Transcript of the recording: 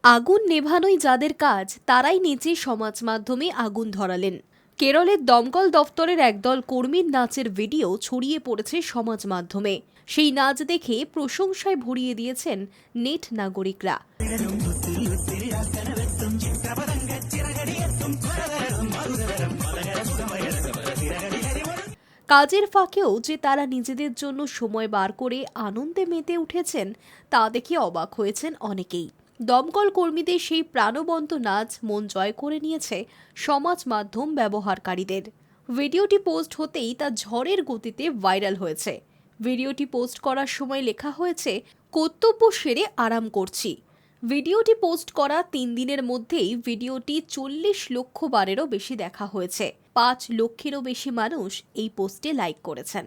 আগুন নেভানোই যাদের কাজ তারাই নিচে সমাজ মাধ্যমে আগুন ধরালেন। কেরলের দমকল দফতরের একদল কর্মীর নাচের ভিডিও ছড়িয়ে পড়েছে সমাজ মাধ্যমে। সেই নাচ দেখে প্রশংসায় ভরিয়ে দিয়েছেন নেট নাগরিকরা। কাজের ফাঁকেও যে তারা নিজেদের জন্য সময় বার করে আনন্দে মেতে উঠেছেন তা দেখে অবাক হয়েছেন অনেকেই। দমকল কর্মীদের সেই প্রাণবন্ত নাচ মন জয় করে নিয়েছে সমাজ মাধ্যম ব্যবহারকারীদের। ভিডিওটি পোস্ট হতেই তা ঝড়ের গতিতে ভাইরাল হয়েছে। ভিডিওটি পোস্ট করার সময় লেখা হয়েছে, কর্তব্য সেরে আরাম করছি। ভিডিওটি পোস্ট করা 3 দিনের মধ্যেই ভিডিওটি 40 লক্ষ বারেরও বেশি দেখা হয়েছে। 5 লক্ষেরও বেশি মানুষ এই পোস্টে লাইক করেছেন।